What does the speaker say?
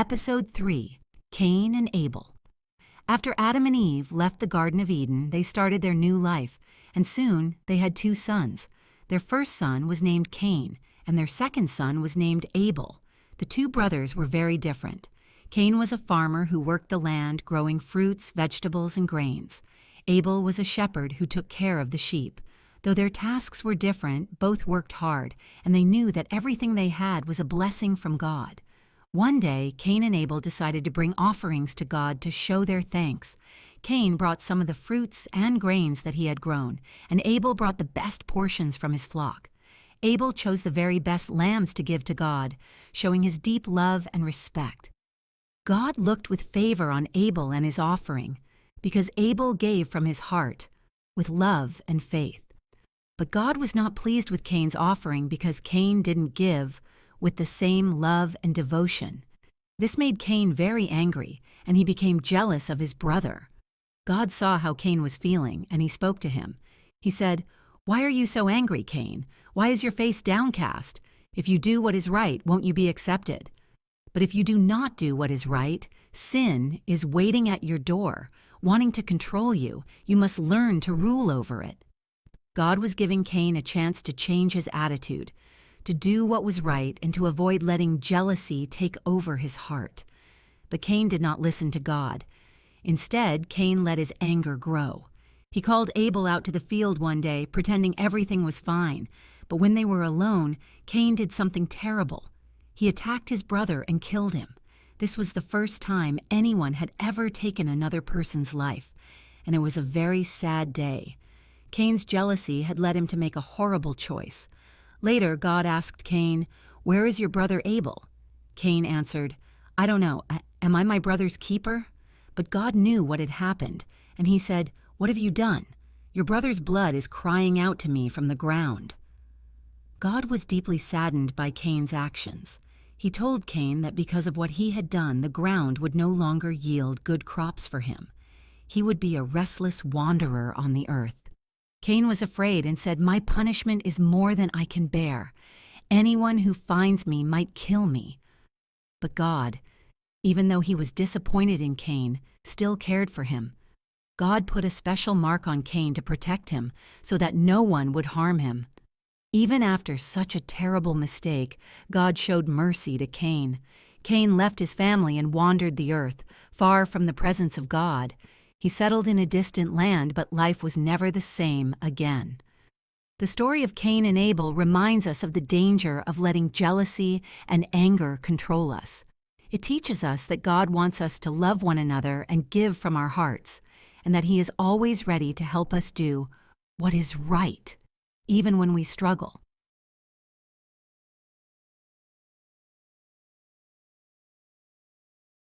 Episode 3, Cain and Abel. After Adam and Eve left the Garden of Eden, they started their new life, and soon they had 2 sons. Their first son was named Cain, and their second son was named Abel. The 2 brothers were very different. Cain was a farmer who worked the land, growing fruits, vegetables, and grains. Abel was a shepherd who took care of the sheep. Though their tasks were different, both worked hard, and they knew that everything they had was a blessing from God. One day, Cain and Abel decided to bring offerings to God to show their thanks. Cain brought some of the fruits and grains that he had grown, and Abel brought the best portions from his flock. Abel chose the very best lambs to give to God, showing his deep love and respect. God looked with favor on Abel and his offering, because Abel gave from his heart, with love and faith. But God was not pleased with Cain's offering because Cain didn't give with the same love and devotion. This made Cain very angry, and he became jealous of his brother. God saw how Cain was feeling, and he spoke to him. He said, "Why are you so angry, Cain? Why is your face downcast? If you do what is right, won't you be accepted? But if you do not do what is right, sin is waiting at your door, wanting to control you. You must learn to rule over it." God was giving Cain a chance to change his attitude, to do what was right, and to avoid letting jealousy take over his heart. But Cain did not listen to God. Instead, Cain let his anger grow. He called Abel out to the field one day, pretending everything was fine. But when they were alone, Cain did something terrible. He attacked his brother and killed him. This was the first time anyone had ever taken another person's life, and it was a very sad day. Cain's jealousy had led him to make a horrible choice. Later, God asked Cain, "Where is your brother Abel?" Cain answered, "I don't know. Am I my brother's keeper?" But God knew what had happened, and he said, "What have you done? Your brother's blood is crying out to me from the ground." God was deeply saddened by Cain's actions. He told Cain that because of what he had done, the ground would no longer yield good crops for him. He would be a restless wanderer on the earth. Cain was afraid and said, "My punishment is more than I can bear. Anyone who finds me might kill me." But God, even though he was disappointed in Cain, still cared for him. God put a special mark on Cain to protect him so that no one would harm him. Even after such a terrible mistake, God showed mercy to Cain. Cain left his family and wandered the earth, far from the presence of God. He settled in a distant land, but life was never the same again. The story of Cain and Abel reminds us of the danger of letting jealousy and anger control us. It teaches us that God wants us to love one another and give from our hearts, and that He is always ready to help us do what is right, even when we struggle.